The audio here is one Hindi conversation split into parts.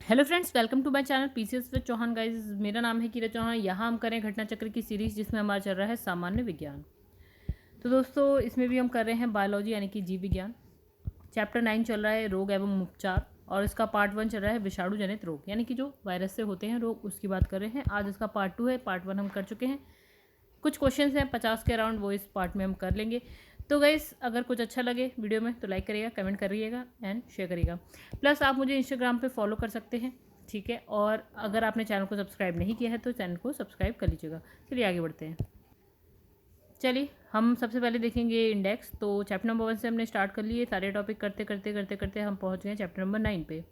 Hello friends, welcome to my channel PCS with Chauhan guys. मेरा नाम है कीरत चौहान। यहाँ हम करें घटना चक्र की सीरीज जिसमें हमारा चल रहा है सामान्य विज्ञान। तो दोस्तों, इसमें भी हम कर रहे हैं बायोलॉजी यानी कि जीव विज्ञान। चैप्टर 9 चल रहा है रोग एवं उपचार, और इसका पार्ट 1 चल रहा है विषाणु जनित रोग यानी कि जो वायरस से होते हैं रोग, उसकी बात कर रहे हैं। आज इसका पार्ट 2 है। पार्ट 1 हम कर चुके हैं। कुछ क्वेश्चंस हैं 50 के अराउंड, वो इस पार्ट में हम कर लेंगे। तो गाइस, अगर कुछ अच्छा लगे वीडियो में तो लाइक करिएगा, कमेंट करिएगा एंड शेयर करिएगा। प्लस आप मुझे इंस्टाग्राम पे फॉलो कर सकते हैं, ठीक है। और अगर आपने चैनल को सब्सक्राइब नहीं किया है तो चैनल को सब्सक्राइब कर लीजिएगा। चलिए आगे बढ़ते हैं। चलिए, हम सबसे पहले देखेंगे इंडेक्स। तो चैप्टर नंबर 1 से हमने स्टार्ट कर लिए। सारे टॉपिक करते करते करते करते हम पहुंच गए चैप्टर नंबर 9 पे।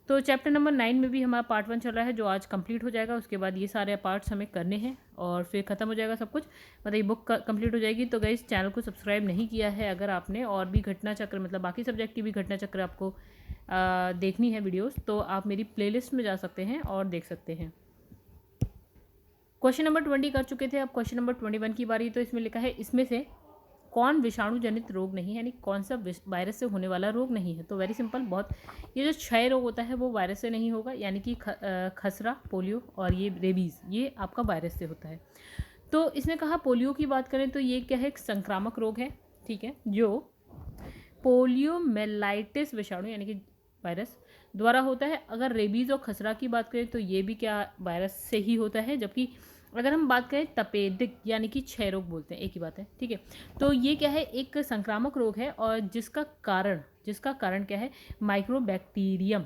तो चैप्टर नंबर 9 में भी हमारा पार्ट 1 चल रहा है जो आज कंप्लीट हो जाएगा। उसके बाद ये सारे पार्ट्स हमें करने हैं और फिर ख़त्म हो जाएगा सब कुछ, मतलब ये बुक कंप्लीट हो जाएगी। तो गाइस, चैनल को सब्सक्राइब नहीं किया है अगर आपने, और भी घटना चक्र मतलब बाकी सब्जेक्ट की भी घटना चक्र आपको देखनी है वीडियोस, तो आप मेरी प्लेलिस्ट में जा सकते हैं और देख सकते हैं। क्वेश्चन नंबर 20 कर चुके थे, अब क्वेश्चन नंबर 21 की बारी। तो इसमें लिखा है इसमें से कौन विषाणु जनित रोग नहीं है, यानी कौन सा वायरस से होने वाला रोग नहीं है। तो वेरी सिंपल, बहुत ये जो क्षय रोग होता है वो वायरस से नहीं होगा, यानी कि खसरा, पोलियो और ये रेबीज़, ये आपका वायरस से होता है। तो इसने कहा पोलियो की बात करें तो ये क्या है, एक संक्रामक रोग है, ठीक है, जो पोलियोमेलाइटिस विषाणु यानी कि वायरस द्वारा होता है। अगर रेबीज़ और खसरा की बात करें तो ये भी क्या वायरस से ही होता है। जबकि अगर हम बात करें तपेदिक यानी कि क्षय रोग बोलते हैं, एक ही बात है, ठीक है। तो ये क्या है, एक संक्रामक रोग है और जिसका कारण क्या है, माइक्रोबैक्टीरियम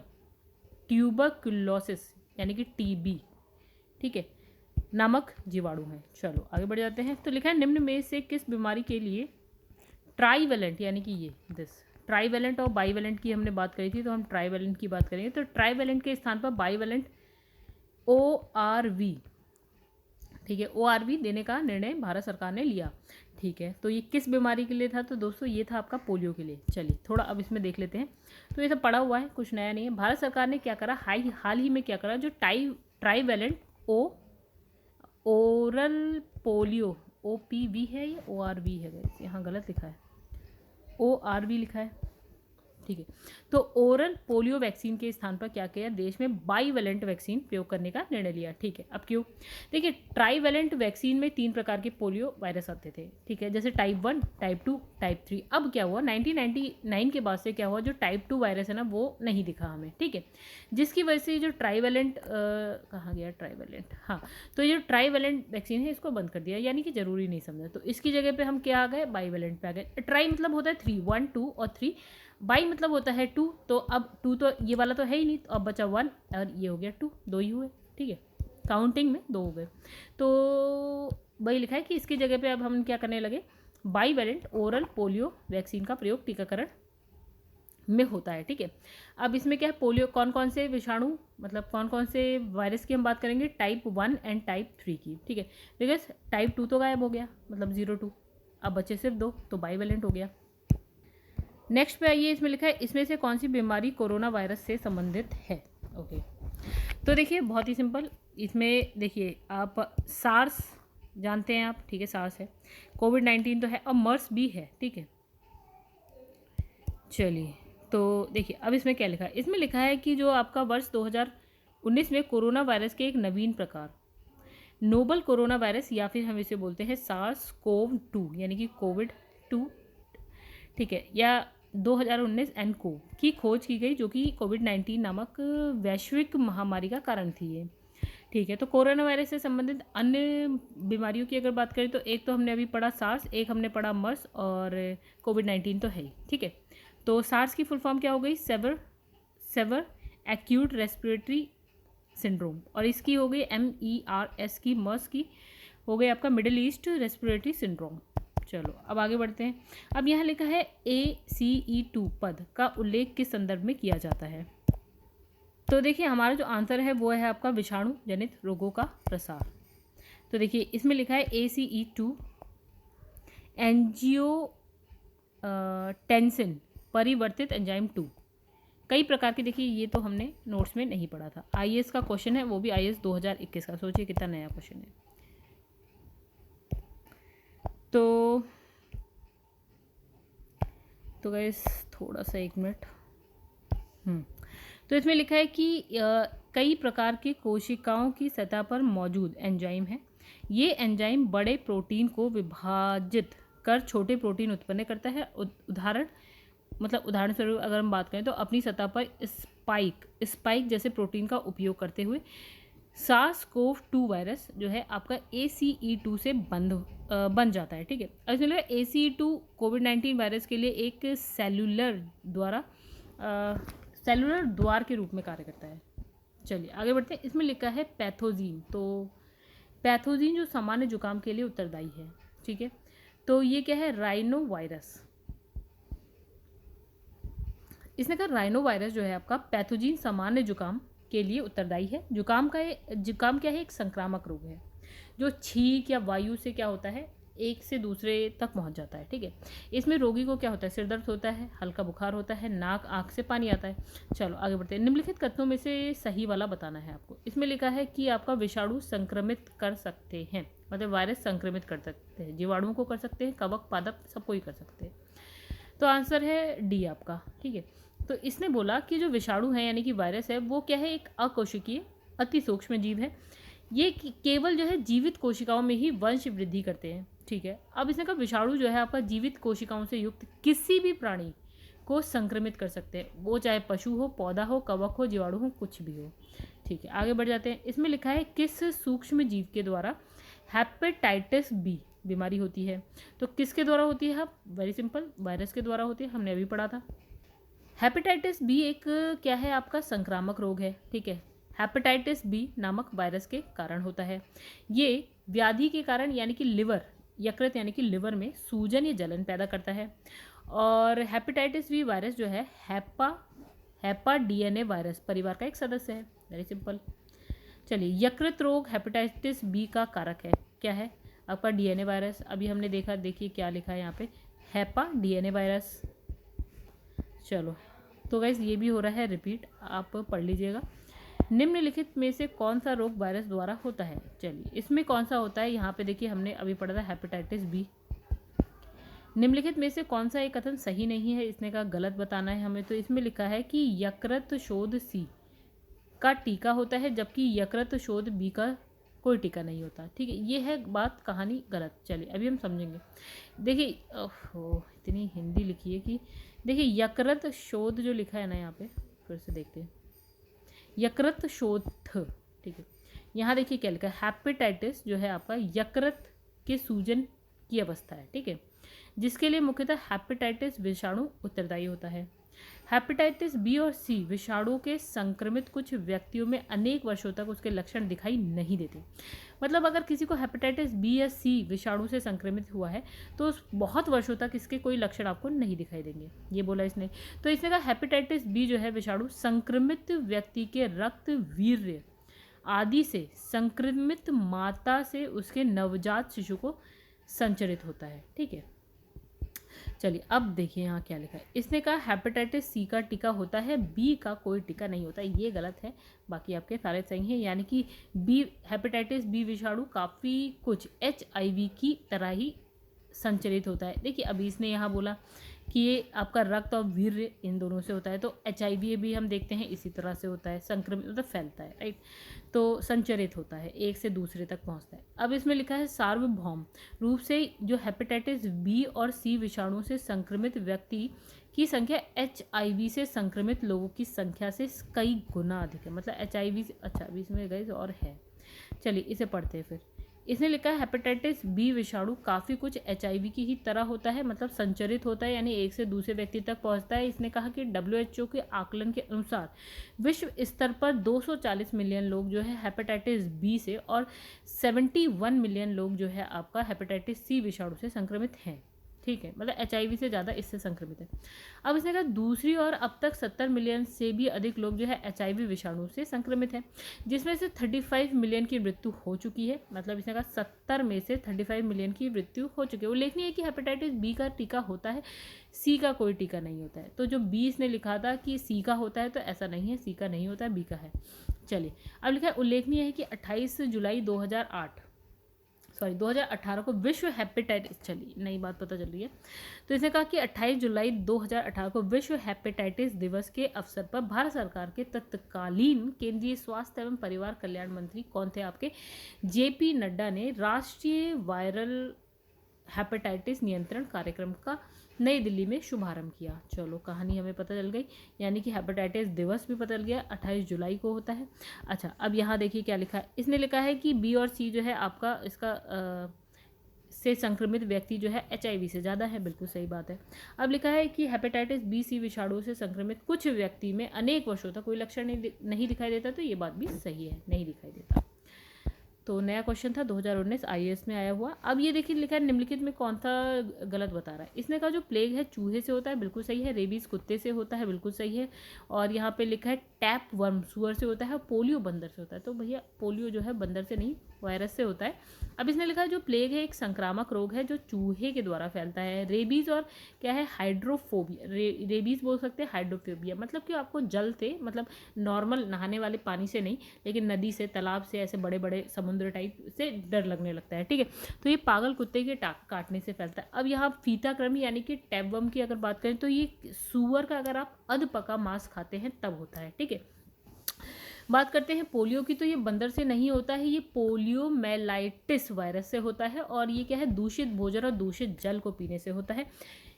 ट्यूबरकुलोसिस यानी कि टीबी, ठीक है, नामक जीवाणु है। चलो आगे बढ़ जाते हैं। तो लिखा है निम्न में से किस बीमारी के लिए ट्राईवेलेंट यानी कि ये ट्राईवेलेंट और बाईवेलेंट की हमने बात करी थी, तो हम ट्राईवेलेंट की बात करेंगे। तो ट्राईवेलेंट के स्थान पर बाईवेलेंट ORV, ठीक है, ORV देने का निर्णय भारत सरकार ने लिया, ठीक है। तो ये किस बीमारी के लिए था, तो दोस्तों ये था आपका पोलियो के लिए। चलिए थोड़ा अब इसमें देख लेते हैं। तो ये सब पड़ा हुआ है, कुछ नया नहीं है। भारत सरकार ने क्या करा, हाल ही में क्या करा, जो ट्राईवेलेंट ओ ओरल पोलियो OPV है या ORV है, यहाँ गलत लिखा है, ORV लिखा है, ठीक है। तो ओरल पोलियो वैक्सीन के स्थान पर क्या किया, देश में बाईवेलेंट वैक्सीन प्रयोग करने का निर्णय लिया, ठीक है। अब क्यों, देखिए ट्राईवेलेंट वैक्सीन में 3 प्रकार के पोलियो वायरस आते थे, ठीक है, जैसे टाइप 1, टाइप 2, टाइप 3। अब क्या हुआ, 1999 के बाद से क्या हुआ, जो टाइप 2 वायरस है ना वो नहीं दिखा हमें, ठीक है, जिसकी वजह से जो ट्राईवेलेंट कहाँ गया ट्राईवेलेंट, हाँ, तो ये जो ट्राईवेलेंट वैक्सीन है इसको बंद कर दिया, यानी कि जरूरी नहीं समझा। तो इसकी जगह पे हम क्या आ गए, बाईवेलेंट पे आ गए। ट्राई मतलब होता है 3, 1, 2 और 3। बाई मतलब होता है 2, तो अब 2 तो ये वाला तो है ही नहीं, तो अब बचा 1 और ये हो गया 2, 2 ही हुए, ठीक है, काउंटिंग में 2 हो गए। तो वही लिखा है कि इसकी जगह पे अब हम क्या करने लगे, बाईवेलेंट ओरल पोलियो वैक्सीन का प्रयोग टीकाकरण में होता है, ठीक है। अब इसमें क्या है, पोलियो कौन कौन से विषाणु मतलब कौन कौन से वायरस की हम बात करेंगे, टाइप 1 एंड टाइप 3 की, ठीक है। बिकॉज टाइप 2 तो गायब हो गया, मतलब 02, अब बचे सिर्फ 2, तो बाईवेलेंट हो गया। नेक्स्ट पे आइए, इसमें लिखा है इसमें से कौन सी बीमारी कोरोना वायरस से संबंधित है। ओके, तो देखिए बहुत ही सिंपल, इसमें देखिए आप सार्स जानते हैं आप, ठीक है, सार्स है, कोविड-19 तो है और मर्स भी है, ठीक है। चलिए, तो देखिए अब इसमें क्या लिखा है, इसमें लिखा है कि जो आपका वर्ष 2019 में कोरोना वायरस के एक नवीन प्रकार नोबल कोरोना वायरस, या फिर हम इसे बोलते हैं सार्स कोव 2 यानी कि कोविड 2, ठीक है, या 2019 एनको की खोज की गई, जो कि कोविड-19 नामक वैश्विक महामारी का कारण थी ये, ठीक है। तो कोरोना वायरस से संबंधित अन्य बीमारियों की अगर बात करें तो एक तो हमने अभी पढ़ा सार्स, एक हमने पढ़ा मर्स, और कोविड-19 तो है ही, ठीक है। तो सार्स की फुल फॉर्म क्या हो गई, सेवर एक्यूट रेस्पिरेटरी सिंड्रोम, और इसकी हो गई MERS की, मर्स की हो गई आपका मिडिल ईस्ट रेस्पिरेटरी सिंड्रोम। चलो अब आगे बढ़ते हैं। अब यहाँ लिखा है ACE2 पद का उल्लेख किस संदर्भ में किया जाता है। तो देखिए हमारा जो आंसर है वो है आपका विषाणु जनित रोगों का प्रसार। तो देखिए इसमें लिखा है ACE2 एंजियो टेंसिन परिवर्तित एंजाइम 2, कई प्रकार की। देखिए ये तो हमने नोट्स में नहीं पढ़ा था, IAS का क्वेश्चन है, वो भी IAS 2021 का। सोचिए कितना नया क्वेश्चन है। तो गाइस थोड़ा सा 1 मिनट। तो इसमें लिखा है कि कई प्रकार के कोशिकाओं की सतह पर मौजूद एंजाइम है। ये एंजाइम बड़े प्रोटीन को विभाजित कर छोटे प्रोटीन उत्पन्न करता है। उदाहरण स्वरूप अगर हम बात करें तो अपनी सतह पर स्पाइक जैसे प्रोटीन का उपयोग करते हुए SARS-CoV-2 वायरस जो है आपका ACE2 से बन जाता है। ठीक है, अब इसमें ACE2 कोविड-19 वायरस के लिए एक सेलुलर द्वार के रूप में कार्य करता है। चलिए आगे बढ़ते हैं। इसमें लिखा है पैथोजीन। तो पैथोजीन जो सामान्य जुकाम के लिए उत्तरदायी है। ठीक है, तो ये क्या है? Rhino virus. इसने कहा राइनो वायरस जो है आपका पैथोजीन सामान्य जुकाम के लिए उत्तरदायी है। जुकाम क्या है? एक संक्रामक रोग है जो छींक या वायु से क्या होता है, एक से दूसरे तक पहुंच जाता है। ठीक है, इसमें रोगी को क्या होता है? सिर दर्द होता है, हल्का बुखार होता है, नाक आँख से पानी आता है। चलो आगे बढ़ते हैं। निम्नलिखित कथनों में से सही वाला बताना है आपको। इसमें लिखा है कि आपका विषाणु संक्रमित कर सकते हैं, मतलब वायरस संक्रमित कर सकते हैं, जीवाणुओं को कर सकते हैं, कवक पादप सबको ही कर सकते हैं। तो आंसर है डी आपका। ठीक है, तो इसने बोला कि जो विषाणु है यानी कि वायरस है वो क्या है? एक अकोशिकीय अति सूक्ष्म जीव है। ये केवल जो है जीवित कोशिकाओं में ही वंश वृद्धि करते हैं। ठीक है, अब इसने कहा विषाणु जो है आपका जीवित कोशिकाओं से युक्त किसी भी प्राणी को संक्रमित कर सकते हैं, वो चाहे पशु हो, पौधा हो, कवक हो, जीवाणु हो, कुछ भी हो। ठीक है, आगे बढ़ जाते हैं। इसमें लिखा है किस सूक्ष्म जीव के द्वारा हेपेटाइटिस बी बीमारी होती है? तो किसके द्वारा होती है? वेरी सिंपल, वायरस के द्वारा होती है, हमने अभी पढ़ा था। हेपेटाइटिस बी एक क्या है? आपका संक्रामक रोग है। ठीक है, हेपेटाइटिस बी नामक वायरस के कारण होता है। ये व्याधि के कारण यानी कि यकृत यानी कि लिवर में सूजन या जलन पैदा करता है। और हेपेटाइटिस बी वायरस जो है हैपा DNA वायरस परिवार का एक सदस्य है। Very simple. चलिए, यकृत रोग हेपेटाइटिस बी का कारक है। क्या है? आपका DNA वायरस। अभी हमने देखा, देखिए क्या लिखा है यहाँ पे, हैपा DNA वायरस। चलो, तो गाइस ये भी हो रहा है रिपीट, आप पढ़ लीजिएगा। निम्नलिखित में से कौन सा रोग वायरस द्वारा होता है? चलिए, इसमें कौन सा होता है? यहाँ पे देखिए हमने अभी पढ़ा था हेपेटाइटिस बी। निम्नलिखित में से कौन सा एक कथन सही नहीं है? इसने कहा गलत बताना है हमें। तो इसमें लिखा है कि यकृत शोध सी का टीका होता है जबकि यकृत शोध बी का कोई टीका नहीं होता। ठीक है, ये है बात, कहानी गलत। चलिए अभी हम समझेंगे। देखिए, इतनी हिंदी लिखी है कि देखिए यकृत शोध जो लिखा है ना, यहाँ पे फिर से देखते हैं, यकृत शोध। ठीक है, यहाँ देखिए क्या लिखा है, हेपेटाइटिस जो है आपका यकृत के सूजन की अवस्था है। ठीक है, जिसके लिए मुख्यतः हेपेटाइटिस विषाणु उत्तरदायी होता है। हेपेटाइटिस बी और सी विषाणु के संक्रमित कुछ व्यक्तियों में अनेक वर्षों तक उसके लक्षण दिखाई नहीं देते। मतलब अगर किसी को हेपेटाइटिस बी या सी विषाणु से संक्रमित हुआ है तो उस बहुत वर्षों तक इसके कोई लक्षण आपको नहीं दिखाई देंगे, ये बोला इसने। तो इसने कहा हेपेटाइटिस बी जो है विषाणु संक्रमित व्यक्ति के रक्त, वीर्य आदि से संक्रमित माता से उसके नवजात शिशु को संचरित होता है। ठीक है, चलिए अब देखिए यहाँ क्या लिखा है। इसने कहा हेपेटाइटिस सी का टीका होता है, बी का कोई टीका नहीं होता। ये गलत है, बाकी आपके सारे सही हैं। यानी कि हेपेटाइटिस बी विषाणु काफ़ी कुछ HIV की तरह ही संचरित होता है। देखिए अभी इसने यहाँ बोला कि ये आपका रक्त और वीर्य इन दोनों से होता है, तो HIV भी हम देखते हैं इसी तरह से होता है, संक्रमित मतलब फैलता है, राइट। तो संचरित होता है, एक से दूसरे तक पहुंचता है। अब इसमें लिखा है सार्वभौम रूप से जो हेपेटाइटिस बी और सी विषाणु से संक्रमित व्यक्ति की संख्या HIV से संक्रमित लोगों की संख्या से कई गुना अधिक है। मतलब HIV से, अच्छा अभी इसमें गए और है, चलिए इसे पढ़ते हैं फिर। इसने लिखा है हेपेटाइटिस बी विषाणु काफ़ी कुछ HIV की ही तरह होता है, मतलब संचरित होता है, यानी एक से दूसरे व्यक्ति तक पहुंचता है। इसने कहा कि WHO के आकलन के अनुसार विश्व स्तर पर 240 मिलियन लोग जो है हेपेटाइटिस बी से और 71 मिलियन लोग जो है आपका हेपेटाइटिस सी विषाणु से संक्रमित हैं। ठीक है, मतलब HIV से ज़्यादा इससे संक्रमित है। अब इसने कहा दूसरी ओर अब तक 70 मिलियन से भी अधिक लोग जो है HIV विषाणु से संक्रमित हैं, जिसमें से 35 मिलियन की मृत्यु हो चुकी है। मतलब इसने कहा 70 में से 35 मिलियन की मृत्यु हो चुकी है। उल्लेखनीय है कि हेपेटाइटिस बी का टीका होता है, सी का कोई टीका नहीं होता है। तो जो बी इसने लिखा था कि सी का होता है, तो ऐसा नहीं है, सी का नहीं होता है, बी का है। चलिए अब लिखा है उल्लेखनीय है कि 28 जुलाई 2008 2018 को विश्व हेपेटाइटिस, चलिए नई बात पता चल रही है। तो इसने कहा कि 28 जुलाई 2018 को विश्व हेपेटाइटिस दिवस के अवसर पर भारत सरकार के तत्कालीन केंद्रीय स्वास्थ्य एवं परिवार कल्याण मंत्री कौन थे आपके, जेपी नड्डा ने राष्ट्रीय वायरल हेपेटाइटिस नियंत्रण कार्यक्रम का नई दिल्ली में शुभारंभ किया। चलो कहानी हमें पता चल गई, यानी कि हेपेटाइटिस दिवस भी पता चल गया, 28 जुलाई को होता है। अच्छा, अब यहाँ देखिए क्या लिखा है, इसने लिखा है कि बी और सी जो है आपका इसका से संक्रमित व्यक्ति जो है HIV से ज़्यादा है, बिल्कुल सही बात है। अब लिखा है कि हेपेटाइटिस बी सी विषाणु से संक्रमित कुछ व्यक्ति में अनेक वर्षों तक कोई लक्षण नहीं दिखाई देता, तो ये बात भी सही है, नहीं दिखाई देता। तो नया क्वेश्चन था 2019 IAS में आया हुआ। अब ये देखिए लिखा है निम्नलिखित में कौन सा गलत बता रहा है। इसने कहा जो प्लेग है चूहे से होता है, बिल्कुल सही है। रेबीज कुत्ते से होता है, बिल्कुल सही है। और यहाँ पे लिखा है टैप वर्म सुअर से होता है, पोलियो बंदर से होता है। तो भैया पोलियो जो है बंदर से नहीं, वायरस से होता है। अब इसने लिखा है जो प्लेग है एक संक्रामक रोग है जो चूहे के द्वारा फैलता है। रेबीज और क्या है हाइड्रोफोबिया, रेबीज बोल सकते हैं, हाइड्रोफोबिया मतलब कि आपको जल से, मतलब नॉर्मल नहाने वाले पानी से नहीं, लेकिन नदी से, तालाब से, ऐसे बड़े बड़े समुद्र टाइप से डर लगने लगता है। ठीक है, तो ये पागल कुत्ते के काटने से फैलता है। अब यहाँ फीताकृमि यानी कि टैपवर्म की अगर बात करें तो ये सूअर का अगर आप अध पका मांस खाते हैं तब होता है। ठीक है, बात करते हैं पोलियो की, तो ये बंदर से नहीं होता है, ये पोलियोमेलाइटिस वायरस से होता है। और ये क्या है, दूषित भोजन और दूषित जल को पीने से होता है।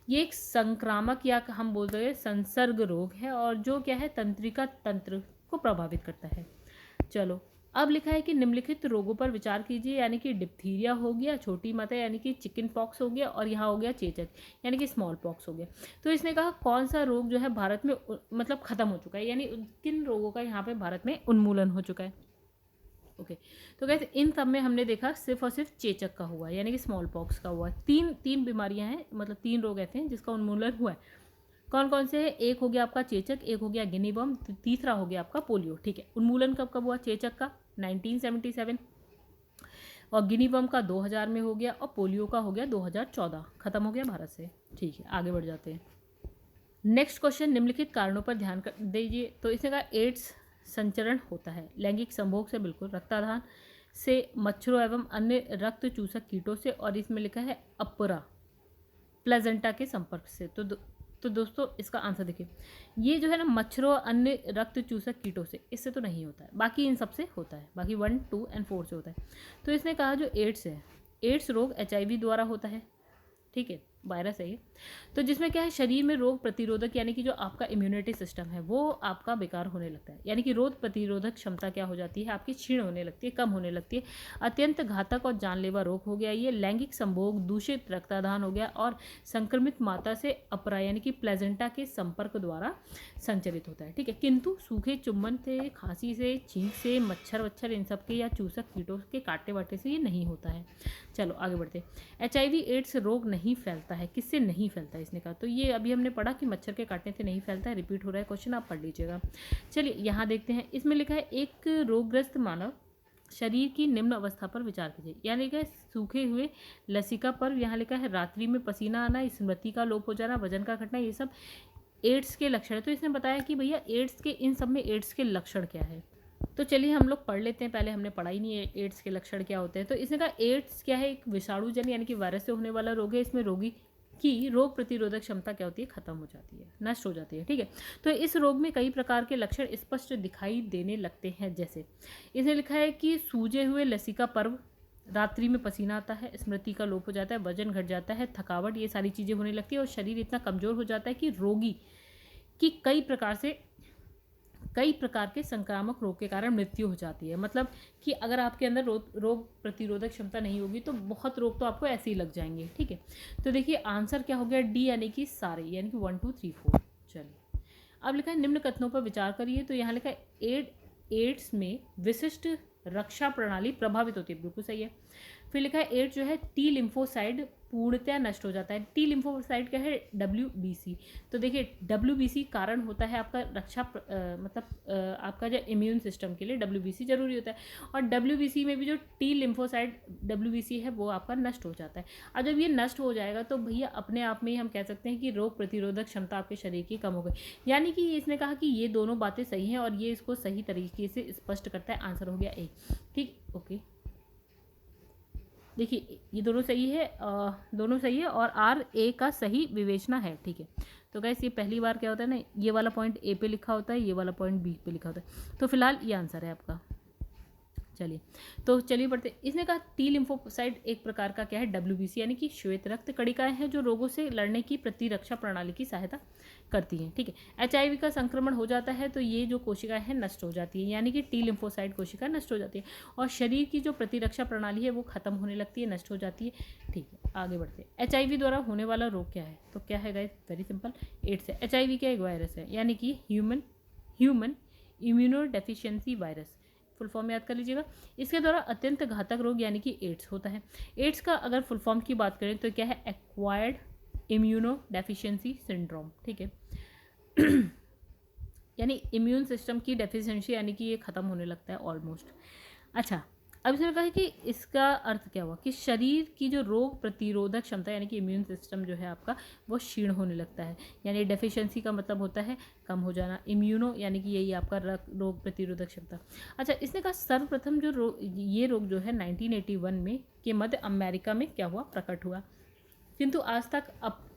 ये एक संक्रामक या हम बोलते हैं संसर्ग रोग है, और जो क्या है तंत्रिका तंत्र को प्रभावित करता है। चलो, अब लिखा है कि निम्नलिखित रोगों पर विचार कीजिए, यानी कि डिप्थीरिया हो गया, छोटी माता यानी कि चिकन पॉक्स हो गया, और यहाँ हो गया चेचक यानी कि स्मॉल पॉक्स हो गया। तो इसने कहा कौन सा रोग जो है भारत में मतलब खत्म हो चुका है, यानी किन रोगों का यहाँ पे भारत में उन्मूलन हो चुका है। ओके, तो कैसे इन सब में हमने देखा सिर्फ और सिर्फ चेचक का हुआ है, यानी कि स्मॉल पॉक्स का हुआ है। तीन बीमारियां हैं, मतलब 3 रोग ऐसे हैं जिसका उन्मूलन हुआ है। कौन कौन से हैं, एक हो गया आपका चेचक, एक हो गया गिनी वर्म, तीसरा हो गया आपका पोलियो। ठीक है, उन्मूलन कब कब हुआ, चेचक का 1977, और गिनी वर्म का 2000 में हो गया, और पोलियो का हो गया 2014, खत्म हो गया भारत से। ठीक है, आगे बढ़ जाते हैं। नेक्स्ट क्वेश्चन, निम्नलिखित कारणों पर ध्यान दीजिए। तो इसने कहा एड्स संचरण होता है लैंगिक संभोग से, बिल्कुल, रक्तादान से, मच्छरों एवं अन्य रक्त चूसक कीटों से, और इसमें लिखा है अपरा प्लेजेंटा के संपर्क से। तो दोस्तों इसका आंसर देखिए, ये जो है ना मच्छरों अन्य रक्त चूसक कीटों से, इससे तो नहीं होता है, बाकी इन सब से होता है, बाकी 1, 2 और 4 से होता है। तो इसने कहा जो एड्स है, एड्स रोग HIV द्वारा होता है। ठीक है, वायरस है ये, तो जिसमें क्या है शरीर में रोग प्रतिरोधक यानी कि जो आपका इम्यूनिटी सिस्टम है वो आपका बेकार होने लगता है, यानी कि रोग प्रतिरोधक क्षमता क्या हो जाती है आपकी, क्षीण होने लगती है, कम होने लगती है। अत्यंत घातक और जानलेवा रोग हो गया ये। लैंगिक संभोग, दूषित रक्तादान हो गया, और संक्रमित माता से अपरा यानी कि प्लेजेंटा के संपर्क द्वारा संचरित होता है। ठीक है, किंतु सूखे चुम्बन से, खांसी से, छींक से, मच्छर वच्छर इन सब के या चूसक कीटों के काटने वाटे से ये नहीं होता है। चलो आगे बढ़ते। HIV एड्स रोग नहीं फैलता है, किससे नहीं फैलता है इसने कहा, तो ये अभी हमने पढ़ा कि मच्छर के काटने से नहीं फैलता है, रिपीट हो रहा है क्वेश्चन, आप पढ़ लीजिएगा। चलिए यहाँ देखते हैं, इसमें लिखा है एक रोगग्रस्त मानव शरीर की निम्न अवस्था पर विचार कीजिए, यानी लिखा है सूखे हुए लसिका पर्व, यहाँ लिखा है रात्रि में पसीना आना, स्मृति का लोप हो जाना, वजन का घटना, ये सब एड्स के लक्षण है। तो इसने बताया कि भैया एड्स के, इन सब में एड्स के लक्षण क्या है, तो चलिए हम लोग पढ़ लेते हैं, पहले हमने पढ़ा ही नहीं है एड्स के लक्षण क्या होते हैं। तो इसने कहा एड्स क्या है, एक विषाणुजन यानी कि वायरस से होने वाला रोग है। इसमें रोगी की रोग प्रतिरोधक क्षमता क्या होती है, खत्म हो जाती है, नष्ट हो जाती है। ठीक है, तो इस रोग में कई प्रकार के लक्षण स्पष्ट दिखाई देने लगते हैं, जैसे इसने लिखा है कि सूजे हुए लसिका पर्व, रात्रि में पसीना आता है, स्मृति का लोप हो जाता है, वजन घट जाता है, थकावट, ये सारी चीज़ें होने लगती है, और शरीर इतना कमज़ोर हो जाता है कि रोगी की कई प्रकार के संक्रामक रोग के कारण मृत्यु हो जाती है। मतलब कि अगर आपके अंदर रोग प्रतिरोधक क्षमता नहीं होगी तो बहुत रोग तो आपको ऐसे ही लग जाएंगे। ठीक है, तो देखिए आंसर क्या हो गया, डी यानी कि सारे, यानी कि 1, 2, 3, 4। चलिए अब लिखा है निम्न कथनों पर विचार करिए। तो यहाँ लिखा है एड्स में विशिष्ट रक्षा प्रणाली प्रभावित होती है, बिल्कुल सही है। फिर लिखा है एड्स जो है टी लिम्फोसाइड पूर्णतया नष्ट हो जाता है। टी लिम्फोसाइड क्या है, WBC। तो देखिए WBC कारण होता है आपका रक्षा आपका जो इम्यून सिस्टम के लिए WBC जरूरी होता है, और WBC में भी जो टी लिम्फोसाइड WBC है वो आपका नष्ट हो जाता है। और जब ये नष्ट हो जाएगा तो भैया अपने आप में ही हम कह सकते हैं कि रोग प्रतिरोधक क्षमता आपके शरीर की कम हो गई। यानी कि इसने कहा कि ये दोनों बातें सही हैं, और ये इसको सही तरीके से स्पष्ट करता है। आंसर हो गया ए। ठीक, ओके। देखिए ये दोनों सही है, दोनों सही है और आर ए का सही विवेचना है। ठीक है, तो गैस ये पहली बार क्या होता है ना, ये वाला पॉइंट ए पे लिखा होता है, ये वाला पॉइंट बी पे लिखा होता है, तो फिलहाल ये आंसर है आपका। चलिए, तो चलिए पढ़ते। इसने कहा टी लिम्फोसाइट एक प्रकार का क्या है, डब्ल्यूबीसी यानी कि श्वेत रक्त कणिकाएं हैं जो रोगों से लड़ने की प्रतिरक्षा प्रणाली की सहायता करती हैं। ठीक है, एचआईवी का संक्रमण हो जाता है तो ये जो कोशिकाएं हैं नष्ट हो जाती है, यानी कि टी लिम्फोसाइट कोशिकाएं नष्ट हो जाती है और शरीर की जो प्रतिरक्षा प्रणाली है वो खत्म होने लगती है, नष्ट हो जाती है। ठीक है, आगे बढ़ते हैं। एचआईवी द्वारा होने वाला रोग क्या है, तो क्या है गाइस, वेरी सिंपल, एड्स है। एचआईवी क्या एक वायरस है, यानी कि human immuno deficiency virus, full form याद कर लीजिएगा। इसके द्वारा अत्यंत घातक रोग यानी कि एड्स होता है। एड्स का अगर फुल फॉर्म की बात करें तो क्या है, एक्वायर्ड इम्यूनो डेफिशिएंसी सिंड्रोम। ठीक है, यानी इम्यून सिस्टम की डेफिशिएंसी, यानी कि ये खत्म होने लगता है ऑलमोस्ट। अच्छा, अब इसमें कहा है कि इसका अर्थ क्या हुआ कि शरीर की जो रोग प्रतिरोधक क्षमता यानी कि इम्यून सिस्टम जो है आपका वो क्षीण होने लगता है, यानी डेफिशिएंसी का मतलब होता है कम हो जाना, इम्यूनो यानी कि यही आपका रोग प्रतिरोधक क्षमता। अच्छा, इसने कहा सर्वप्रथम जो ये रोग जो है 1981 में के मध्य अमेरिका में क्या हुआ, प्रकट हुआ, किंतु आज तक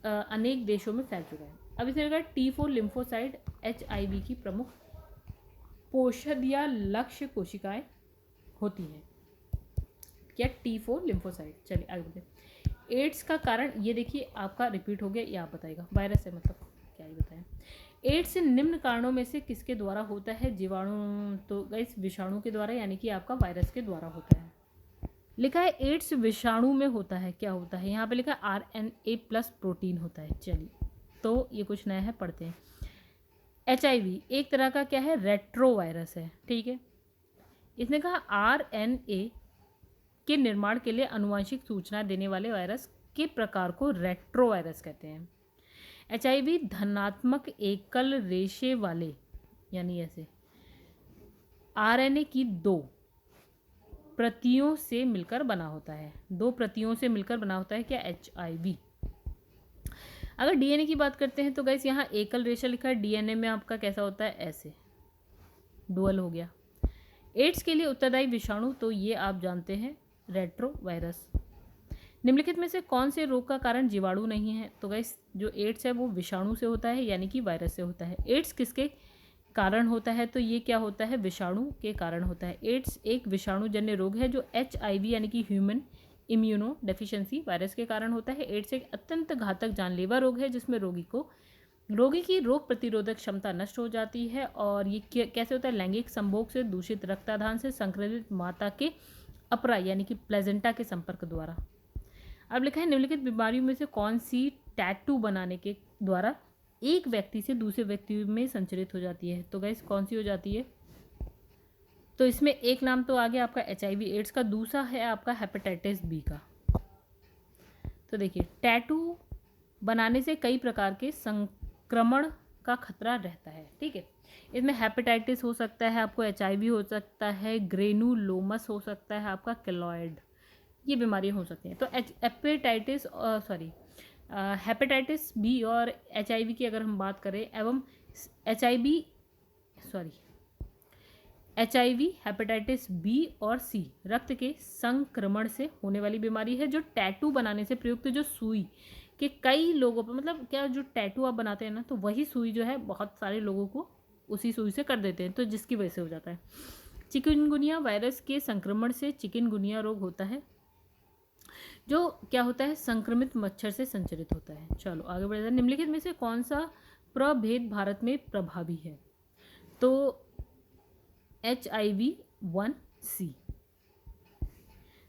अनेक देशों में फैल चुका है। अब इसने कहा T4 लिम्फोसाइट एचआईवी की प्रमुख पोषद या लक्ष्य कोशिकाएं होती हैं। क्या, T4 लिम्फोसाइट। चलिए आगे बढ़ते। एड्स का कारण ये देखिए आपका रिपीट हो गया, ये आप बताएगा, वायरस है मतलब क्या ही बताएं। एड्स निम्न कारणों में से किसके द्वारा होता है, जीवाणु, तो गाइस विषाणु के द्वारा, यानी कि आपका वायरस के द्वारा होता है। लिखा है एड्स विषाणु में होता है, क्या होता है, यहाँ पे लिखा है RNA+ प्रोटीन होता है। चलिए, तो ये कुछ नया है, पढ़ते हैं। एचआईवी एक तरह का क्या है, रेट्रो वायरस है। ठीक है, इसने कहा RNA के निर्माण के लिए आनुवंशिक सूचना देने वाले वायरस के प्रकार को रेट्रो वायरस कहते हैं। एचआईवी धनात्मक एकल रेशे वाले, यानी ऐसे आरएनए की दो प्रतियों से मिलकर बना होता है, दो प्रतियों से मिलकर बना होता है क्या, एचआईवी। अगर डीएनए की बात करते हैं तो गाइस यहाँ एकल रेशा लिखा है, डीएनए में आपका कैसा होता है, ऐसे डुअल हो गया। एड्स के लिए उत्तरदायी विषाणु, तो ये आप जानते हैं रेट्रो वायरस। निम्नलिखित में से कौन से रोग का कारण जीवाणु नहीं है, तो गाइस जो एड्स है वो विषाणु से होता है, यानी कि वायरस से होता है। एड्स किसके कारण होता है, तो ये क्या होता है, विषाणु के कारण होता है। एड्स एक विषाणुजन्य रोग है जो एचआईवी यानी कि ह्यूमन इम्यूनो डेफिशिएंसी वायरस के कारण होता है। एड्स एक अत्यंत घातक जानलेवा रोग है जिसमें रोगी की रोग प्रतिरोधक क्षमता नष्ट हो जाती है, और ये कैसे होता है, लैंगिक संभोग से, दूषित रक्ताधान से, संक्रमित माता के अपरा यानी कि प्लेजेंटा के संपर्क द्वारा। अब लिखा है निम्नलिखित बीमारियों में से कौन सी टैटू बनाने के द्वारा एक व्यक्ति से दूसरे व्यक्ति में संचरित हो जाती है, तो गाइस कौन सी हो जाती है, तो इसमें एक नाम तो आ गया आपका एचआईवी एड्स का, दूसरा है आपका हेपेटाइटिस बी का। तो देखिए टैटू बनाने से कई प्रकार के संक्रमण का खतरा रहता है। ठीक है, इसमें हेपेटाइटिस हो सकता है, आपको एचआईवी हो सकता है, ग्रेनुलोमस हो सकता है, आपका केलॉइड, ये बीमारियां हो सकती हैं। तो हेपेटाइटिस बी और एचआईवी की अगर हम बात करें, एवं एचआईवी हेपेटाइटिस बी और सी रक्त के संक्रमण से होने वाली बीमारी है, जो टैटू बनाने से प्रयुक्त जो सुई के कई लोगों पर, मतलब क्या जो टैटू आप बनाते हैं ना, तो वही सुई जो है बहुत सारे लोगों को उसी सुई से कर देते हैं, तो जिसकी वजह से हो जाता है। चिकनगुनिया वायरस के संक्रमण से चिकनगुनिया रोग होता है, जो क्या होता है, संक्रमित मच्छर से संचरित होता है। चलो आगे बढ़ते हैं। निम्नलिखित में से कौन सा प्रभेद भारत में प्रभावी है, तो HIV-1C।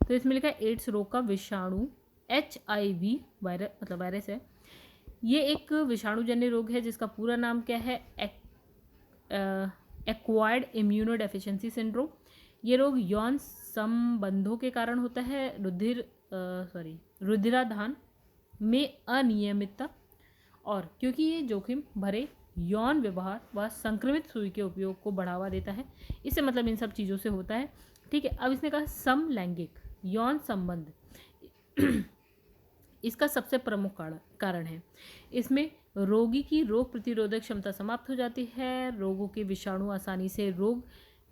तो इसमें लिखा है एड्स रोग का विषाणु एचआईवी वायरस है। ये एक विषाणुजन्य रोग है जिसका पूरा नाम क्या है, एक्वायर्ड इम्यूनो डेफिशिएंसी सिंड्रोम। ये रोग यौन संबंधों के कारण होता है, रुधिराधान में अनियमितता, और क्योंकि ये जोखिम भरे यौन व्यवहार व संक्रमित सुई के उपयोग को बढ़ावा देता है, इससे मतलब इन सब चीज़ों से होता है। ठीक है, अब इसने कहा समलैंगिक यौन संबंध इसका सबसे प्रमुख कारण है। इसमें रोगी की रोग प्रतिरोधक क्षमता समाप्त हो जाती है, रोगों के विषाणु आसानी से रोग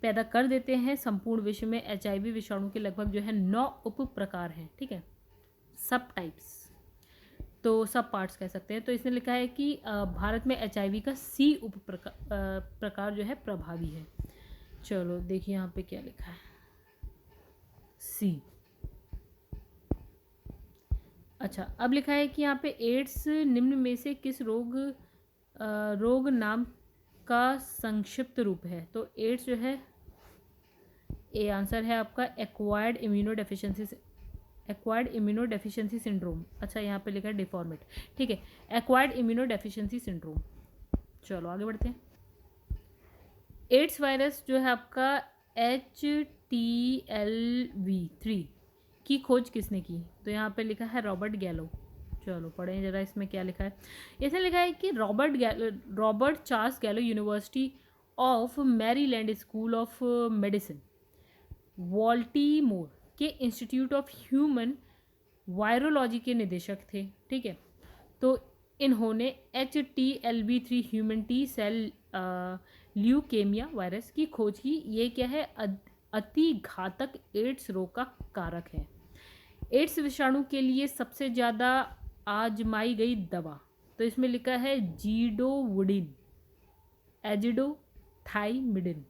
पैदा कर देते हैं। संपूर्ण विश्व में HIV विषाणु के लगभग जो है 9 उप प्रकार हैं, ठीक है, सब टाइप्स, तो सब पार्ट्स कह सकते हैं। तो इसने लिखा है कि भारत में HIV का C उप प्रकार जो है प्रभावी है। चलो देखिए यहाँ पे क्या लिखा है, C। अच्छा, अब लिखा है कि यहाँ पे एड्स निम्न में से किस रोग नाम का संक्षिप्त रूप है। तो एड्स जो है, ए आंसर है आपका एक्वायर्ड इम्यूनोडेफिशिएंसी सिंड्रोम। अच्छा, यहाँ पे लिखा है डिफॉर्मेट, ठीक है, एक्वायर्ड इम्यूनोडेफिशिएंसी सिंड्रोम। चलो आगे बढ़ते हैं। एड्स वायरस जो है आपका HTLV3 की खोज किसने की। तो यहाँ पे लिखा है रॉबर्ट गैलो। चलो पढ़ें जरा इसमें क्या लिखा है। इसमें लिखा है कि Robert Charles Gallo University of Maryland School of Medicine Baltimore के इंस्टीट्यूट ऑफ ह्यूमन वायरोलॉजी के निदेशक थे, ठीक है। तो इन्होंने HTLV3 human T cell leukaemia virus की खोज की। ये क्या है, अति घातक एड्स रोग का कारक है। एड्स विषाणु के लिए सबसे ज़्यादा आजमाई गई दवा, तो इसमें लिखा है जीडोवुडिन, एजिडोथाइमिडिन।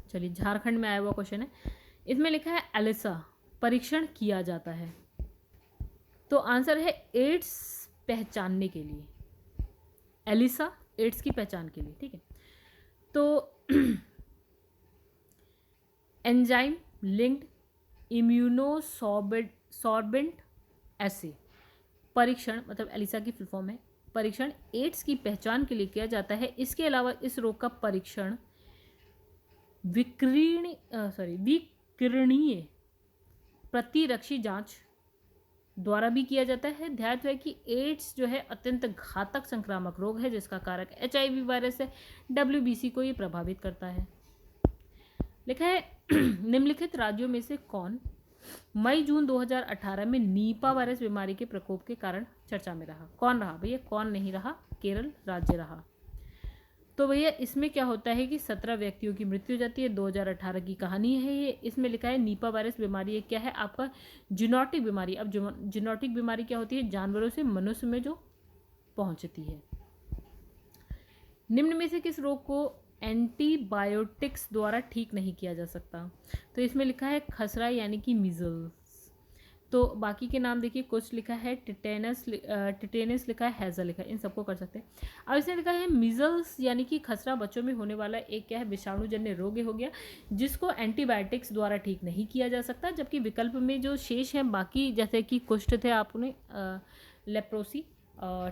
चलिए, झारखंड में आया हुआ क्वेश्चन है। इसमें लिखा है एलिसा परीक्षण किया जाता है। तो आंसर है एड्स पहचानने के लिए, एलिसा एड्स की पहचान के लिए, ठीक है। तो एंजाइम लिंक्ड इम्यूनोसॉर्बेंट एसे परीक्षण, मतलब एलिसा की फुल फॉर्म है, परीक्षण एड्स की पहचान के लिए किया जाता है। इसके अलावा इस रोग का परीक्षण विकिरणीय प्रतिरक्षी जांच द्वारा भी किया जाता है। ध्यान है कि एड्स जो है अत्यंत घातक संक्रामक रोग है जिसका कारक HIV वायरस है। WBC को ये प्रभावित करता है। लिखा है निम्नलिखित राज्यों में से कौन मई जून 2018 में नीपा वायरस बीमारी के प्रकोप के कारण चर्चा में रहा। कौन रहा भैया, कौन नहीं रहा, केरल राज्य रहा। तो भैया इसमें क्या होता है कि 17 व्यक्तियों की मृत्यु हो जाती है। 2018 की कहानी है ये। इसमें लिखा है नीपा वायरस बीमारी एक क्या है, आपका जीनोटिक बीमारी। अब जीनोटिक बीमारी क्या होती है, जानवरों से मनुष्य में जो पहुंचती है। निम्न में से किस रोग को एंटीबायोटिक्स द्वारा ठीक नहीं किया जा सकता। तो इसमें लिखा है खसरा यानी कि मीजल्स। तो बाकी के नाम देखिए, कुछ लिखा है टिटेनस लिखा है, हैज़ल लिखा है, इन सबको कर सकते हैं। अब इसमें लिखा है मीजल्स यानी कि खसरा बच्चों में होने वाला एक क्या है, विषाणुजन्य रोग हो गया जिसको एंटीबायोटिक्स द्वारा ठीक नहीं किया जा सकता। जबकि विकल्प में जो शेष हैं बाकी, जैसे कि कुष्ठ थे आपने, लेप्रोसी,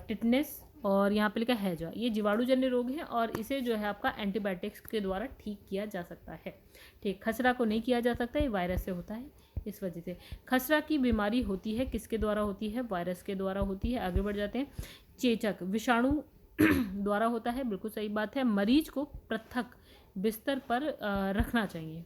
टिटनेस और यहाँ पे लिखा हैजा, ये जीवाणुजन्य रोग है और इसे जो है आपका एंटीबायोटिक्स के द्वारा ठीक किया जा सकता है। ठीक, खसरा को नहीं किया जा सकता, ये वायरस से होता है। इस वजह से खसरा की बीमारी होती है, किसके द्वारा होती है, वायरस के द्वारा होती है। आगे बढ़ जाते हैं। चेचक विषाणु द्वारा होता है, बिल्कुल सही बात है। मरीज को पृथक बिस्तर पर रखना चाहिए।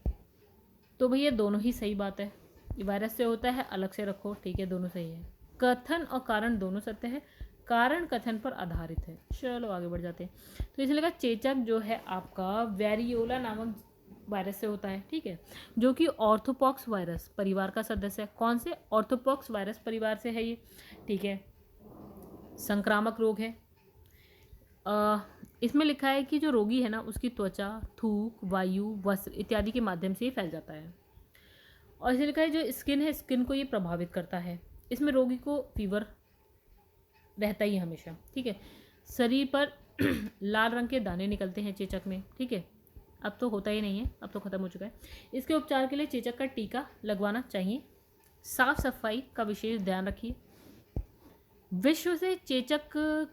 तो भैया दोनों ही सही बात है, वायरस से होता है, अलग से रखो, ठीक है, दोनों सही है। कथन और कारण दोनों सत्य है, कारण कथन पर आधारित है। चलो आगे बढ़ जाते हैं। तो इसलिए लगा चेचक जो है आपका वेरियोला नामक वायरस से होता है, ठीक है, जो कि ऑर्थोपॉक्स वायरस परिवार का सदस्य है। कौन से, ऑर्थोपॉक्स वायरस परिवार से है ये, ठीक है। संक्रामक रोग है। इसमें लिखा है कि जो रोगी है ना उसकी त्वचा, थूक, वायु, वस्त्र इत्यादि के माध्यम से ही फैल जाता है। और इसे लिखा है जो स्किन है, स्किन को ये प्रभावित करता है। इसमें रोगी को फीवर रहता ही हमेशा, ठीक है। शरीर पर लाल रंग के दाने निकलते हैं चेचक में, ठीक है। अब तो होता ही नहीं है, अब तो ख़त्म हो चुका है। इसके उपचार के लिए चेचक का टीका लगवाना चाहिए। साफ सफाई का विशेष ध्यान रखिए। विश्व से चेचक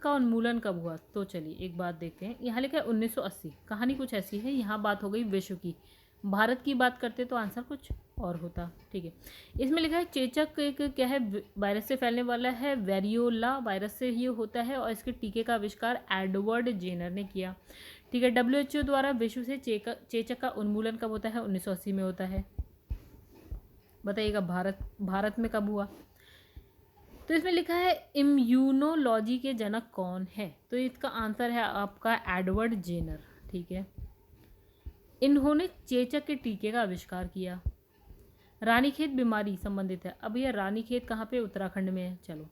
का उन्मूलन कब हुआ। तो चलिए एक बात देखते हैं। यहाँ लिखा है 1980। कहानी कुछ ऐसी है, यहाँ बात हो गई विश्व की, भारत की बात करते तो आंसर कुछ और होता, ठीक है। इसमें लिखा है चेचक एक क्या है, वायरस से फैलने वाला है, वेरियोला वायरस से ही होता है और इसके टीके का आविष्कार एडवर्ड जेनर ने किया, ठीक है। WHO द्वारा विश्व से चेचक का उन्मूलन कब होता है, 1980 में होता है। बताइएगा भारत में कब हुआ। तो इसमें लिखा है इम्यूनोलॉजी के जनक कौन है। तो इसका आंसर है आपका एडवर्ड जेनर, ठीक है। इन्होंने चेचक के टीके का आविष्कार किया। रानीखेत बीमारी संबंधित है। अब यह रानीखेत कहाँ पे, उत्तराखंड में है। चलो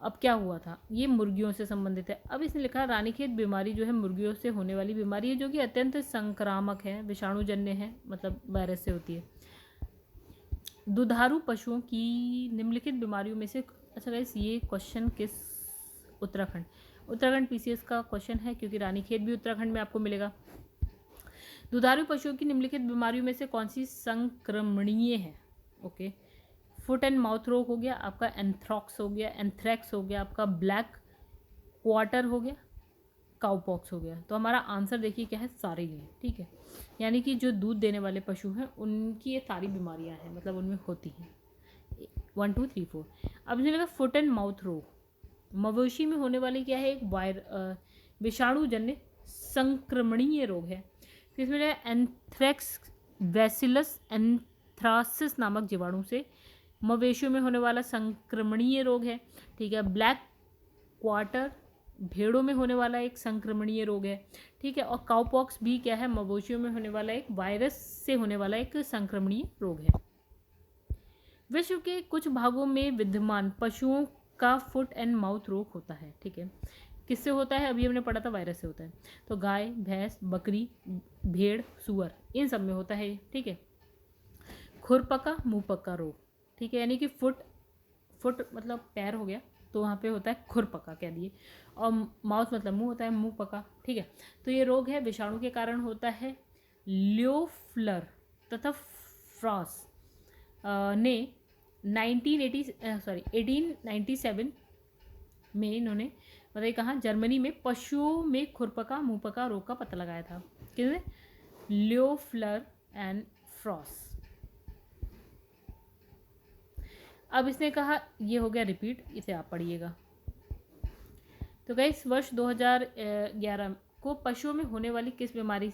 अब क्या हुआ था, ये मुर्गियों से संबंधित है। अब इसने लिखा रानीखेत बीमारी जो है मुर्गियों से होने वाली बीमारी है जो कि अत्यंत संक्रामक है, विषाणुजन्य है, मतलब वायरस से होती है। दुधारू पशुओं की निम्नलिखित बीमारियों में से, अच्छा गाइस ये क्वेश्चन किस, उत्तराखंड पीसीएस का क्वेश्चन है क्योंकि रानीखेत भी उत्तराखंड में आपको मिलेगा। दुधारू पशुओं की निम्नलिखित बीमारियों में से कौन सी संक्रमणीय है? ओके, फुट एंड माउथ रोग हो गया आपका, एंथ्रॉक्स हो गया, एंथ्रैक्स हो गया आपका, ब्लैक क्वार्टर हो गया, काउपॉक्स हो गया। तो हमारा आंसर देखिए क्या है, सारे ही हैं। ठीक है, यानी कि जो दूध देने वाले पशु हैं उनकी ये सारी बीमारियां हैं, मतलब उनमें होती हैं। 1 2 3 4। अब मुझे लगा फुट एंड माउथ रोग, मवेशी में होने वाली क्या है, एक विषाणुजन्य संक्रमणीय रोग है। तो इसमें एंथ्रैक्स बैसिलस एंथ्रासिस नामक जीवाणु से मवेशियों में होने वाला संक्रमणीय रोग है। ठीक है, ब्लैक क्वार्टर भेड़ों में होने वाला एक संक्रमणीय रोग है। ठीक है, और काउपॉक्स भी क्या है, मवेशियों में होने वाला एक वायरस से होने वाला एक संक्रमणीय रोग है। विश्व के कुछ भागों में विद्यमान पशुओं का फुट एंड माउथ रोग होता है। ठीक है, किससे होता है, अभी हमने पढ़ा था वायरस से होता है। तो गाय, भैंस, बकरी, भेड़, सुअर, इन सब में होता है। ठीक है, खुरपका मुंहपका रोग। ठीक है, यानी कि फुट मतलब पैर हो गया, तो वहाँ पे होता है खुरपका कह दिए, और माउथ मतलब मुंह होता है, मुंह पका। ठीक है, तो ये रोग है विषाणु के कारण होता है। ल्योफ्लर तथा फ्रॉस ने 1897 में इन्होंने बताइए कहाँ, जर्मनी में पशुओं में खुरपका मुंहपका रोग का पता लगाया था। किसने, ल्योफ्लर एंड फ्रॉस। अब इसने कहा, ये हो गया रिपीट, इसे आप पढ़िएगा। तो गाइस वर्ष 2011 को पशुओं में होने वाली किस बीमारी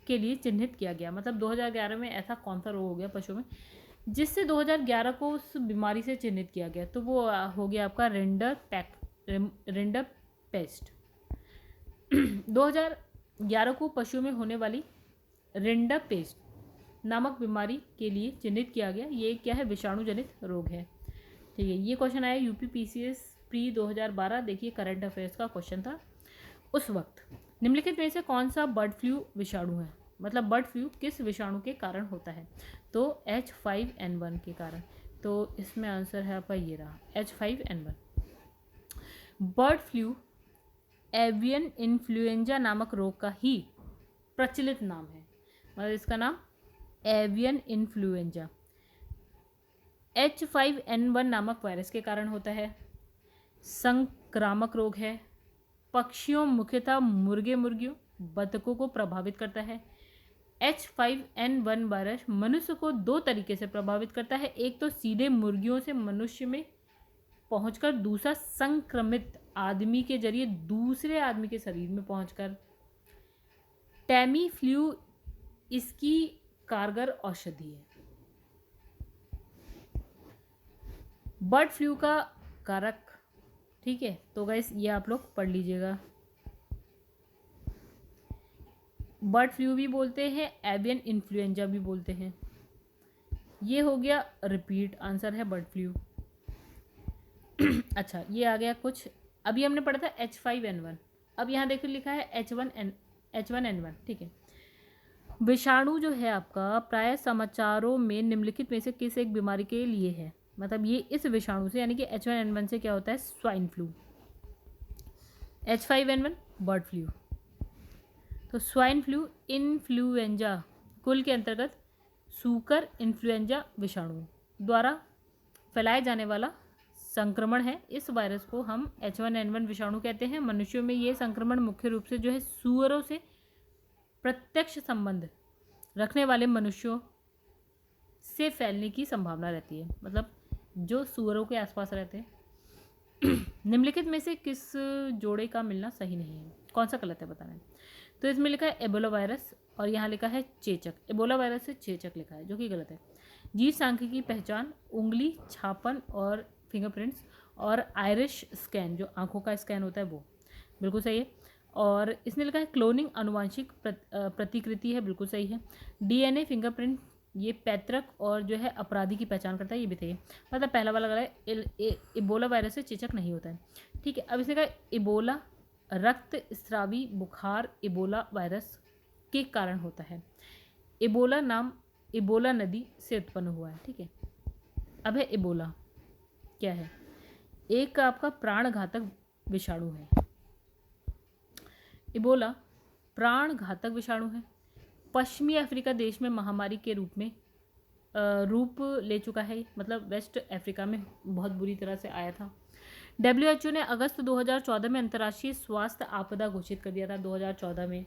के लिए चिन्हित किया गया, मतलब 2011 में ऐसा कौन सा रोग हो गया पशुओं में जिससे 2011 को उस बीमारी से चिन्हित किया गया, तो वो हो गया आपका रिंडर पेस्ट। 2011 को पशुओं में होने वाली रिंडर पेस्ट नामक बीमारी के लिए चिन्हित किया गया। ये क्या है, विषाणु जनित रोग है। ठीक है, ये क्वेश्चन आया यूपी पीसीएस प्री 2012, देखिए करंट अफेयर्स का क्वेश्चन था उस वक्त। निम्नलिखित में से कौन सा बर्ड फ्लू विषाणु है, मतलब बर्ड फ्लू किस विषाणु के कारण होता है, तो H5N1 के कारण। तो इसमें आंसर है आपका ये रहा, H5N1। Bird flu avian influenza नामक रोग का ही प्रचलित नाम है, मतलब इसका नाम एवियन इन्फ्लुएंजा H5N1 नामक वायरस के कारण होता है, संक्रामक रोग है, पक्षियों मुख्यतः मुर्गे मुर्गियों बतखों को प्रभावित करता है। H5N1 वायरस मनुष्य को दो तरीके से प्रभावित करता है, एक तो सीधे मुर्गियों से मनुष्य में पहुंचकर, दूसरा संक्रमित आदमी के जरिए दूसरे आदमी के शरीर में पहुंचकर। टैमी फ्लू इसकी कारगर औषधि है। बर्ड फ्लू का कारक, ठीक है, तो गाइस ये आप लोग पढ़ लीजिएगा। बर्ड फ्लू भी बोलते हैं, एवियन इन्फ्लुएंजा भी बोलते हैं। ये हो गया रिपीट, आंसर है बर्ड फ्लू। अच्छा, ये आ गया कुछ, अभी हमने पढ़ा था H5N1, अब यहाँ देखो लिखा है H1N1। ठीक है, विषाणु जो है आपका प्राय समाचारों में निम्नलिखित में से किस एक बीमारी के लिए है, मतलब ये इस विषाणु से यानी कि H1N1 से क्या होता है, swine flu. H5N1 bird flu. तो स्वाइन फ्लू इन्फ्लुएंजा कुल के अंतर्गत सूकर इन्फ्लुएंजा विषाणु द्वारा फैलाए जाने वाला संक्रमण है। इस वायरस को हम H1N1 विषाणु कहते हैं। मनुष्यों में ये संक्रमण मुख्य रूप से जो है सूअरों से प्रत्यक्ष संबंध रखने वाले मनुष्यों से फैलने की संभावना रहती है, मतलब जो सूअरों के आसपास रहते हैं। निम्नलिखित में से किस जोड़े का मिलना सही नहीं है, कौन सा गलत है बताना है। तो इसमें लिखा है एबोला वायरस और यहाँ लिखा है चेचक। एबोला वायरस से चेचक लिखा है जो कि गलत है। जीव सांख्यिकी की पहचान उंगली छापन और फिंगरप्रिंट्स और आइरिश स्कैन, जो आंखों का स्कैन होता है वो बिल्कुल सही है। और इसने लिखा है क्लोनिंग आनुवांशिक प्रतिकृति है, बिल्कुल सही है। डीएनए फिंगरप्रिंट ये पैतृक और जो है अपराधी की पहचान करता है, ये भी सही है। मतलब पहला वाला गलत है, इबोला वायरस से चेचक नहीं होता है। ठीक है, अब इसने कहा इबोला रक्त स्रावी बुखार इबोला वायरस के कारण होता है। इबोला नाम इबोला नदी से उत्पन्न हुआ है। ठीक है, अब है इबोला क्या है, एक आपका प्राणघातक विषाणु है। इबोला प्राणघातक विषाणु है, पश्चिमी अफ्रीका देश में महामारी के रूप ले चुका है, मतलब वेस्ट अफ्रीका में बहुत बुरी तरह से आया था। WHO ने अगस्त 2014 में अंतर्राष्ट्रीय स्वास्थ्य आपदा घोषित कर दिया था। 2014 में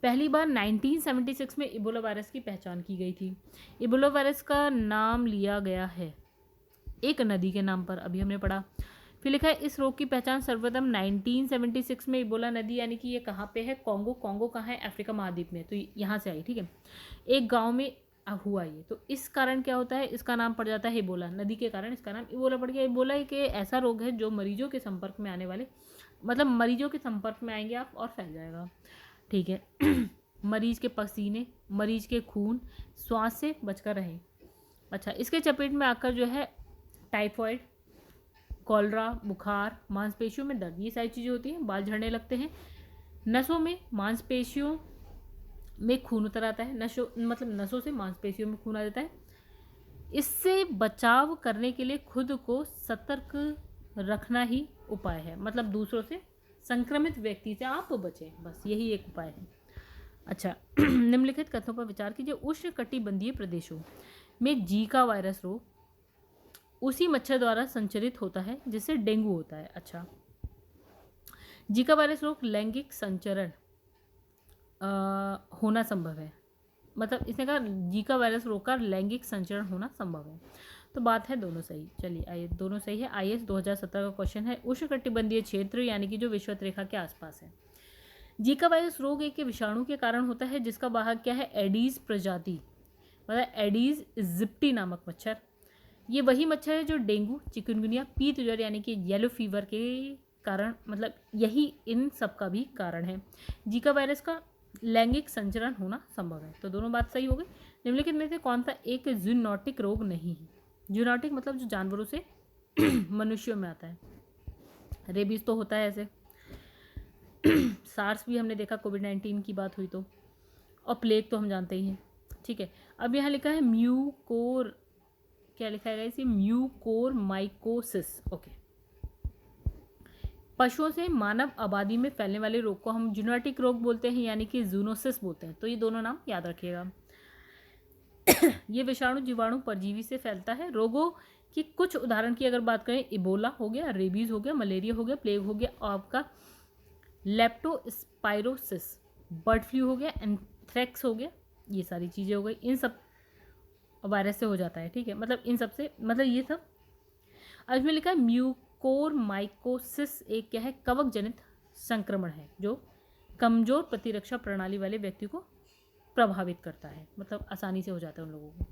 पहली बार 1976 में इबोला वायरस की पहचान की गई थी। इबोला वायरस का नाम लिया गया है एक नदी के नाम पर, अभी हमने पढ़ा। फिर लिखा है इस रोग की पहचान सर्वप्रथम 1976 में इबोला नदी, यानी कि ये कहाँ पे है, कॉन्गो कहाँ है, अफ्रीका महाद्वीप में, तो यहाँ से आई। ठीक है, एक गांव में हुआ ये, तो इस कारण क्या होता है, इसका नाम पड़ जाता है इबोला, नदी के कारण इसका नाम इबोला पड़ गया। इबोला एक ऐसा रोग है जो मरीजों के संपर्क में आने वाले, मतलब मरीजों के संपर्क में आएंगे आप और फैल जाएगा। ठीक है मरीज के पसीने, मरीज के खून, श्वास से बचकर रहें। अच्छा, इसके चपेट में आकर जो है टाइफॉइड, कॉलरा, बुखार, मांसपेशियों में दर्द, ये सारी चीज़ें होती हैं। बाल झड़ने लगते हैं, नसों में मांसपेशियों में खून उतर आता है, नसों से मांसपेशियों में खून आ जाता है। इससे बचाव करने के लिए खुद को सतर्क रखना ही उपाय है, मतलब दूसरों से, संक्रमित व्यक्ति से आप बचें, बस यही एक उपाय है। अच्छा निम्नलिखित कथनों पर विचार कीजिए। उष्णकटिबंधीय प्रदेशों में जीका वायरस रोग उसी मच्छर द्वारा संचरित होता है जिससे डेंगू होता है। अच्छा, जीका वायरस रोग लैंगिक संचरण होना संभव है, मतलब इसने कहा जीका वायरस रोग का लैंगिक संचरण होना संभव है, तो बात है दोनों सही। चलिए आइए, दोनों सही है। IAS 2017 का क्वेश्चन है, उष्णकटिबंधीय क्षेत्र यानी कि जो विषुवत रेखा के आसपास है। जीका वायरस रोग एक विषाणु के कारण होता है जिसका वाहक क्या है, एडीज प्रजाति, मतलब एडीज इजिप्टी नामक मच्छर। ये वही मच्छर है जो डेंगू, चिकनगुनिया, पीत ज्वर यानी कि येलो फीवर के कारण, मतलब यही इन सब का भी कारण है। जीका वायरस का लैंगिक संचरण होना संभव है, तो दोनों बात सही हो गई। निम्नलिखित में से कौन सा एक जूनोटिक रोग नहीं है। जूनोटिक मतलब जो जानवरों से मनुष्यों में आता है। रेबीज तो होता है ऐसे, सार्स भी हमने देखा, कोविड-19 की बात हुई तो, और प्लेग तो हम जानते ही हैं। ठीक है, अब यहाँ लिखा है म्यूकोर, क्या लिखा है इसे, म्यूकोरमाइकोसिस। ओके, पशुओं से मानव आबादी में फैलने वाले रोग को हम जूनोटिक रोग बोलते हैं, यानी कि जूनोसिस बोलते हैं, तो ये दोनों नाम याद रखिएगा। ये विषाणु जीवाणु परजीवी से फैलता है। रोगों की कुछ उदाहरण की अगर बात करें, इबोला हो गया, रेबीज हो गया, मलेरिया हो गया, प्लेग हो गया, और आपका लेप्टोस्पाइरोसिस, बर्ड फ्लू हो गया, एंथ्रेक्स हो गया, ये सारी चीज़ें हो गई, इन सब वायरस से हो जाता है। ठीक है, मतलब इन सब से, मतलब ये सब। अब इसमें लिखा है म्यूकोरमाइकोसिस एक क्या है, कवक जनित संक्रमण है जो कमजोर प्रतिरक्षा प्रणाली वाले व्यक्ति को प्रभावित करता है, मतलब आसानी से हो जाता है उन लोगों को।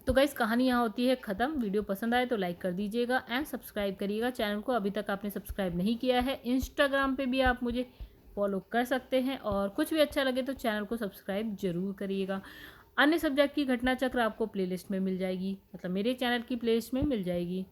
तो गाइस कहानी यहाँ होती है ख़त्म। वीडियो पसंद आए तो लाइक कर दीजिएगा एंड सब्सक्राइब करिएगा चैनल को, अभी तक आपने सब्सक्राइब नहीं किया है। इंस्टाग्राम पे भी आप मुझे फॉलो कर सकते हैं, और कुछ भी अच्छा लगे तो चैनल को सब्सक्राइब जरूर करिएगा। अन्य सब्जेक्ट की घटना चक्र आपको प्लेलिस्ट में मिल जाएगी, मतलब मेरे चैनल की प्लेलिस्ट में मिल जाएगी।